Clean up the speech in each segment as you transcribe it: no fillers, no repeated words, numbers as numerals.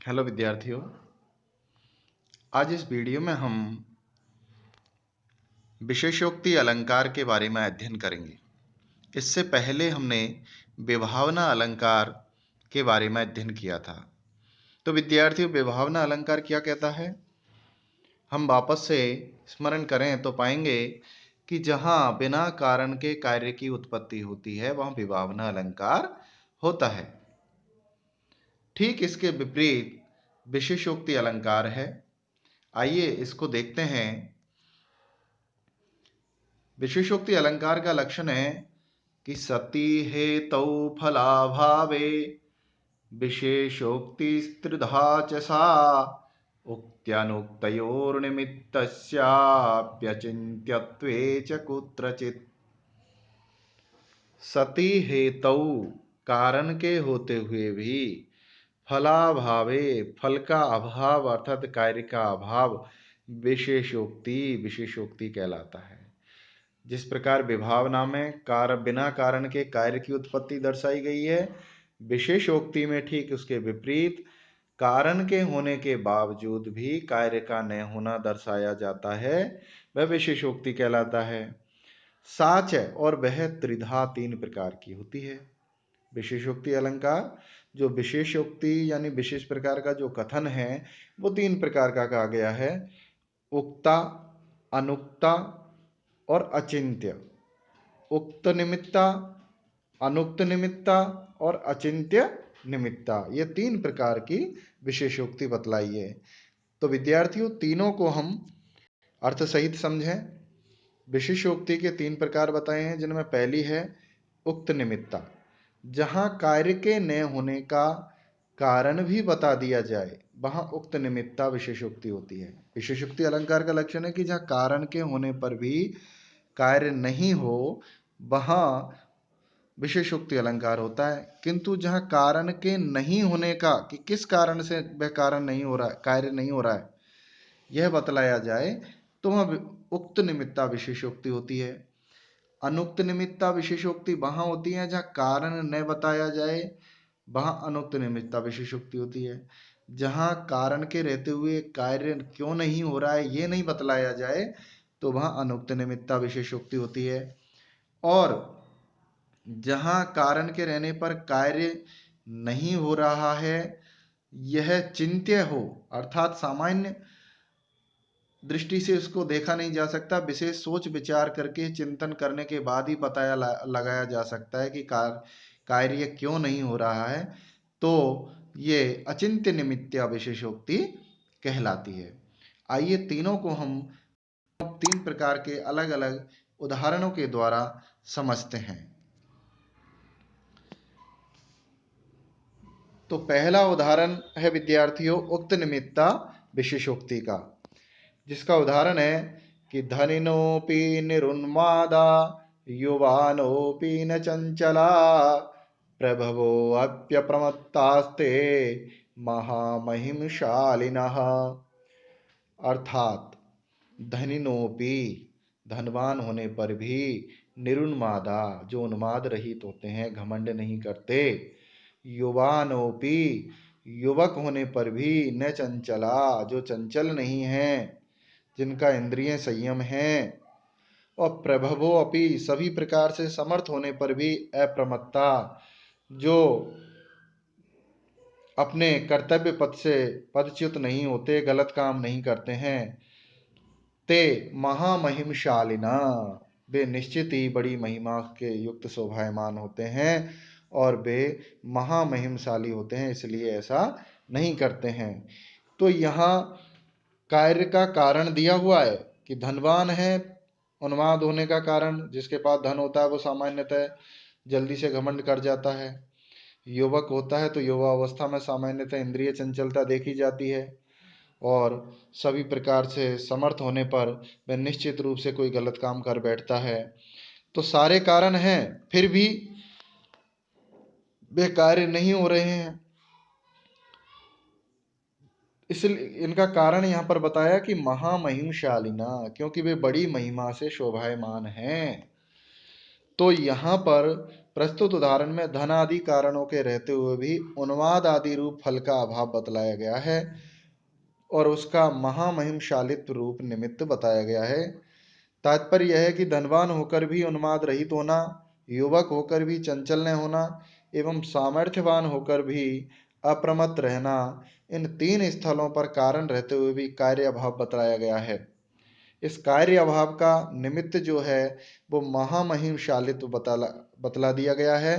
Hello विद्यार्थियों, आज इस वीडियो में हम विशेषोक्ति अलंकार के बारे में अध्ययन करेंगे। इससे पहले हमने विभावना अलंकार के बारे में अध्ययन किया था। तो विद्यार्थियों, विभावना अलंकार क्या कहता है? हम वापस से स्मरण करें तो पाएंगे कि जहाँ बिना कारण के कार्य की उत्पत्ति होती है वहाँ विभावना अलंकार होता है। ठीक इसके विपरीत विशेषोक्ति अलंकार है। आइए इसको देखते हैं। विशेषोक्ति अलंकार का लक्षण है कि सति हेतौ फलाभावे विशेषोक्तिस्त्रिधा च सा उक्त्यानुक्तयोर्निमित्तस्याप्यचिन्त्यत्वे च कुत्रचित्। सति हेतौ, कारण के होते हुए भी, फलाभावे, फल का अभाव अर्थात कार्य का अभाव, विशेषोक्ति कहलाता है। जिस प्रकार विभावना में बिना कारण के कार्य की उत्पत्ति दर्शाई गई है, विशेषोक्ति में ठीक उसके विपरीत कारण के होने के बावजूद भी कार्य का न होना दर्शाया जाता है, वह विशेषोक्ति कहलाता है। साच है और वह त्रिधा, तीन प्रकार की होती है। विशेषोक्ति अलंकार, जो विशेषोक्ति यानी विशेष प्रकार का जो कथन है, वो तीन प्रकार का कहा गया है: उक्ता, अनुक्ता और अचिंत्य। उक्त निमित्ता, अनुक्त निमित्ता और अचिंत्य निमित्ता, ये तीन प्रकार की विशेषोक्ति बतलाई है। तो विद्यार्थियों, तीनों को हम अर्थ सहित समझें। विशेषोक्ति के तीन प्रकार बताए हैं, जिनमें पहली है उक्त निमित्ता, जहां कार्य के न होने का कारण भी बता दिया जाए वहां उक्त निमित्ता विशेषोक्ति होती है। विशेषोक्ति अलंकार का लक्षण है कि जहां कारण के होने पर भी कार्य नहीं हो वहां विशेषोक्ति अलंकार होता है। किंतु जहां कारण के नहीं होने का, कि किस कारण से वह कारण नहीं हो रहा है, कार्य नहीं हो रहा है, यह बतलाया जाए तो वह उक्त निमित्ता विशेषोक्ति होती है। अनुक्त निमित्ता विशेषोक्ति वहां होती है जहां कारण न बताया जाए, वहां अनुक्त निमित्ता विशेषोक्ति होती है। जहां कारण के रहते हुए कार्य क्यों नहीं हो रहा है ये नहीं बतलाया जाए तो वहां अनुक्त निमित्ता विशेषोक्ति होती है। और जहां कारण के रहने पर कार्य नहीं हो रहा है, यह चिंत्य हो अर्थात सामान्य दृष्टि से उसको देखा नहीं जा सकता, विशेष सोच विचार करके चिंतन करने के बाद ही पता लगाया जा सकता है कि कार्य क्यों नहीं हो रहा है, तो ये अचिंत्य निमित्या विशेषोक्ति कहलाती है। आइए तीनों को हम तीन प्रकार के अलग अलग उदाहरणों के द्वारा समझते हैं। तो पहला उदाहरण है विद्यार्थियों उक्त निमित्ता विशेषोक्ति का, जिसका उदाहरण है कि धनिनोपि निरुन्मादा युवानोपि न चंचला प्रभवो अप्यप्रमत्तास्ते महामहिमशालिनः। अर्थात धनिनोपि, धनवान होने पर भी, निरुन्मादा, जो उन्माद रहित होते हैं, घमंड नहीं करते, युवानोपि, युवक होने पर भी, न चंचला, जो चंचल नहीं हैं, जिनका इंद्रिय संयम है, और प्रभवो अपि, सभी प्रकार से समर्थ होने पर भी अप्रमत्ता, जो अपने कर्तव्य पथ से पदच्युत नहीं होते, गलत काम नहीं करते हैं। ते महामहिमशालिना, वे निश्चित ही बड़ी महिमा के युक्त शोभायमान होते हैं और वे महामहिमशाली होते हैं, इसलिए ऐसा नहीं करते हैं। तो यहाँ कार्य का कारण दिया हुआ है कि धनवान है, उन्माद होने का कारण, जिसके पास धन होता है वो सामान्यतः जल्दी से घमंड कर जाता है। युवक होता है तो युवा अवस्था में सामान्यतः इंद्रिय चंचलता देखी जाती है, और सभी प्रकार से समर्थ होने पर वह निश्चित रूप से कोई गलत काम कर बैठता है। तो सारे कारण हैं, फिर भी वे कार्य नहीं हो रहे हैं। इसलिए इनका कारण यहाँ पर बताया कि महामहिमशालिना, क्योंकि वे बड़ी महिमा से शोभायमान हैं। तो यहाँ पर प्रस्तुत उदाहरण में धन आदि कारणों के रहते हुए भी उन्माद आदि रूप फल का अभाव बतलाया गया है और उसका महामहिमशालित्व रूप निमित्त बताया गया है। तात्पर्य यह है कि धनवान होकर भी उन्माद रहित होना, युवक होकर भी चंचल न होना एवं सामर्थ्यवान होकर भी अप्रमत्त रहना, इन तीन स्थलों पर कारण रहते हुए भी कार्य अभाव बतलाया गया है। इस कार्य अभाव का निमित्त जो है वो महामहिमशालित्व बतला दिया गया है।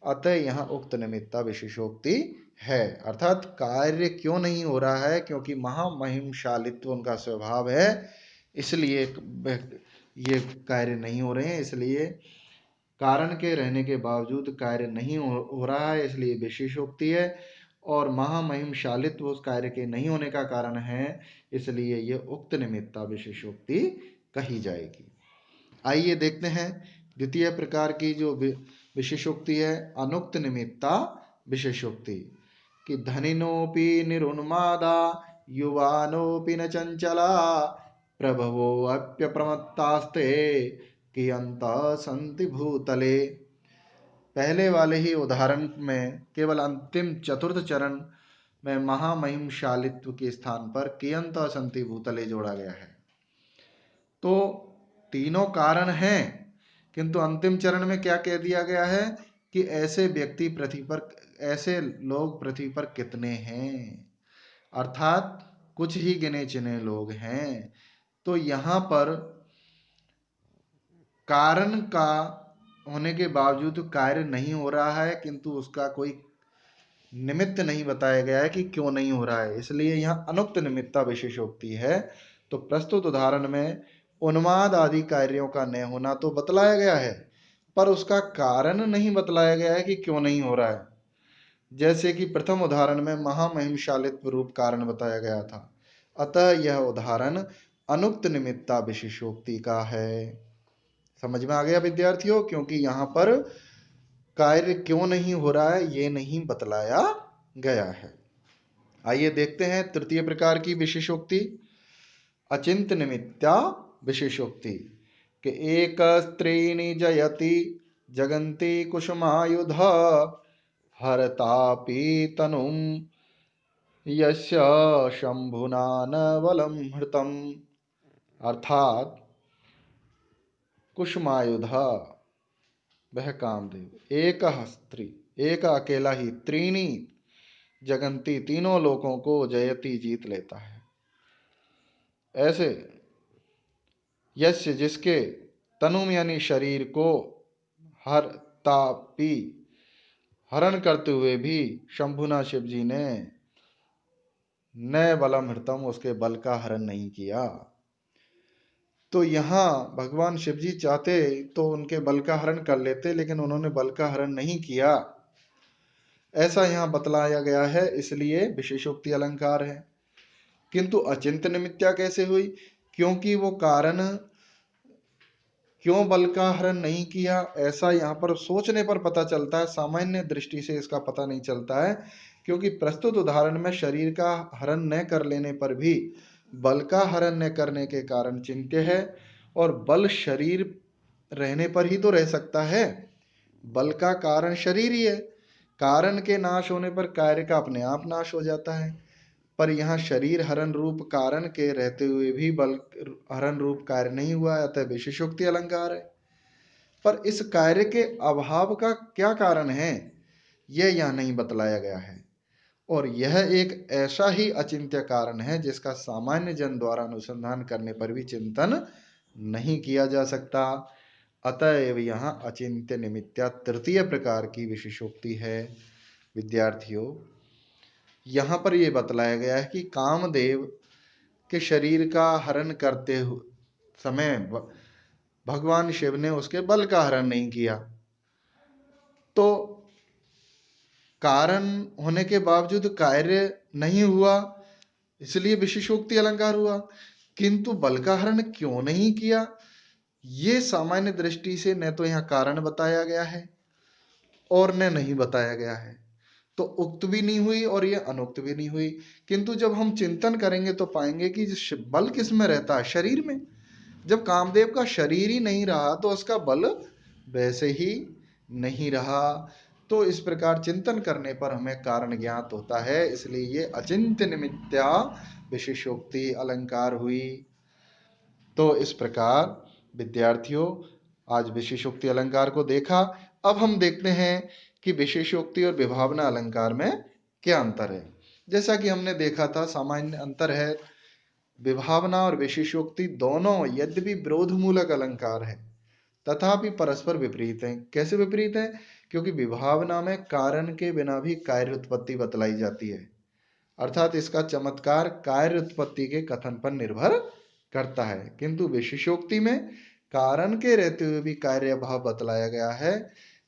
अतः यहाँ उक्त निमित्ता विशेषोक्ति है, अर्थात कार्य क्यों नहीं हो रहा है, क्योंकि महामहिमशालित्व उनका स्वभाव है, इसलिए ये कार्य नहीं हो रहे हैं। इसलिए कारण के रहने के बावजूद कार्य नहीं हो रहा है, इसलिए विशेषोक्ति है। और महामहिमशालित्व उस कार्य के नहीं होने का कारण है, इसलिए ये उक्त निमित्ता विशेषोक्ति कही जाएगी। आइए देखते हैं द्वितीय प्रकार की जो विशेषोक्ति है, अनुक्त निमित्ता विशेषोक्ति, कि धनिनोपि निरुन्मादा युवानोपि न चंचला प्रभवो अप्यप्रमत्तास्ते कियन्तः सन्ति भूतले। पहले वाले ही उदाहरण में केवल अंतिम चतुर्थ चरण में महामहिमशालित्व के स्थान पर कियन्तः सन्ति भूतले जोड़ा गया है। तो तीनों कारण हैं, किंतु अंतिम चरण में क्या कह दिया गया है कि ऐसे व्यक्ति पृथ्वी पर, ऐसे लोग पृथ्वी पर कितने हैं, अर्थात कुछ ही गिने चुने लोग हैं। तो यहाँ पर कारण का होने के बावजूद कार्य नहीं हो रहा है, किंतु उसका कोई निमित्त नहीं बताया गया है कि क्यों नहीं हो रहा है, इसलिए यहाँ अनुक्त निमित्ता विशेषोक्ति है। तो प्रस्तुत उदाहरण में उन्माद आदि कार्यों का न होना तो बतलाया गया है, पर उसका कारण नहीं बतलाया गया है कि क्यों नहीं हो रहा है। जैसे कि प्रथम उदाहरण में महामहिमशालित्व रूप कारण बताया गया था, अतः यह उदाहरण अनुक्त निमित्ता विशेषोक्ति का है। समझ में आ गया विद्यार्थियों, क्योंकि यहाँ पर कार्य क्यों नहीं हो रहा है ये नहीं बतलाया गया है। आइए देखते हैं तृतीय प्रकार की विशेषोक्ति, अचिंत निमित्ता विशेषोक्ति, कि एक स्त्रीणि जयति जगन्ति कुसुमायुध हरतापि तनुम यस्य शंभुना न बलम हृतम। अर्थात कुसुमायुध वह कामदेव, एक स्त्री, एक अकेला ही, त्रीणी जगंती तीनों लोकों को, जयति जीत लेता है। ऐसे यस्य जिसके, तनुम यानी शरीर को, हर तापी हरण करते हुए भी, शंभुना शिव जी ने, न बलम हृतम उसके बल का हरण नहीं किया। तो यहाँ भगवान शिव जी चाहते तो उनके बल का हरण कर लेते, लेकिन उन्होंने बल का हरण नहीं किया, ऐसा यहाँ बतलाया गया है, इसलिए विशेषोक्ति अलंकार है। किंतु अचिंत निमित्ता कैसे हुई, क्योंकि वो कारण क्यों बल का हरण नहीं किया, ऐसा यहाँ पर सोचने पर पता चलता है, सामान्य दृष्टि से इसका पता नहीं चलता है। क्योंकि प्रस्तुत उदाहरण में शरीर का हरण न कर लेने पर भी बल का हरण न करने के कारण चिंत्य है, और बल शरीर रहने पर ही तो रह सकता है, बल का कारण शरीर ही है, कारण के नाश होने पर कार्य का अपने आप नाश हो जाता है। पर यहाँ शरीर हरण रूप कारण के रहते हुए भी बल हरण रूप कार्य नहीं हुआ, अतः विशेषोक्ति अलंकार है। पर इस कार्य के अभाव का क्या कारण है यह यहाँ नहीं बतलाया गया है, और यह एक ऐसा ही अचिंत्य कारण है जिसका सामान्य जन द्वारा अनुसंधान करने पर भी चिंतन नहीं किया जा सकता। अतएव यहाँ अचिंत्य निमित्ता तृतीय प्रकार की विशेषोक्ति है। विद्यार्थियों, यहाँ पर यह बतलाया गया है कि कामदेव के शरीर का हरण करते समय भगवान शिव ने उसके बल का हरण नहीं किया, तो कारण होने के बावजूद कार्य नहीं हुआ, इसलिए विशेषोक्ति अलंकार हुआ। किंतु बल का हरण क्यों नहीं किया, ये सामान्य दृष्टि से न तो यहाँ कारण बताया गया है और न नहीं बताया गया है, तो उक्त भी नहीं हुई और ये अनुक्त भी नहीं हुई। किंतु जब हम चिंतन करेंगे तो पाएंगे कि बल किस में रहता है, शरीर में। जब कामदेव का शरीर ही नहीं रहा तो उसका बल वैसे ही नहीं रहा। तो इस प्रकार चिंतन करने पर हमें कारण ज्ञात होता है, इसलिए ये अचिंत्य निमित्या विशेषोक्ति अलंकार हुई। तो इस प्रकार विद्यार्थियों, आज विशेषोक्ति अलंकार को देखा। अब हम देखते हैं कि विशेषोक्ति और विभावना अलंकार में क्या अंतर है। जैसा कि हमने देखा था, सामान्य अंतर है। विभावना और विशेषोक्ति दोनों यद्यपि विरोधमूलक अलंकार है, तथापि परस्पर विपरीत हैं। कैसे विपरीत हैं? क्योंकि विभावना में कारण के बिना भी कार्य उत्पत्ति बतलाई जाती है, अर्थात इसका चमत्कार कार्य उत्पत्ति के कथन पर निर्भर करता है, किंतु विशेषोक्ति में कारण के रहते हुए भी कार्य भाव बतलाया गया है,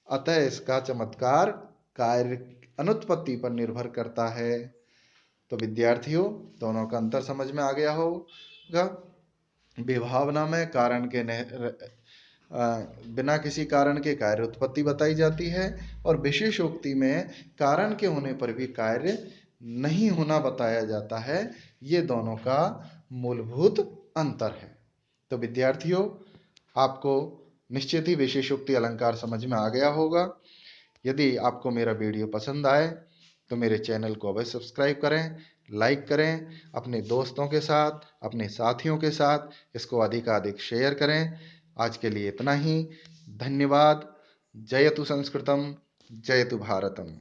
अतः इसका चमत्कार कार्य अनुत्पत्ति पर निर्भर करता है। तो विद्यार्थियों, दोनों का अंतर समझ में आ गया होगा। विभावना में कारण के बिना किसी कारण के कार्य उत्पत्ति बताई जाती है, और विशेषोक्ति में कारण के होने पर भी कार्य नहीं होना बताया जाता है। ये दोनों का मूलभूत अंतर है। तो विद्यार्थियों, आपको निश्चित ही विशेषोक्ति अलंकार समझ में आ गया होगा। यदि आपको मेरा वीडियो पसंद आए तो मेरे चैनल को अवश्य सब्सक्राइब करें, लाइक करें, अपने दोस्तों के साथ, अपने साथियों के साथ इसको अधिकाधिक शेयर करें। आज के लिए इतना ही। धन्यवाद। जयतु संस्कृतम, जयतु भारतम।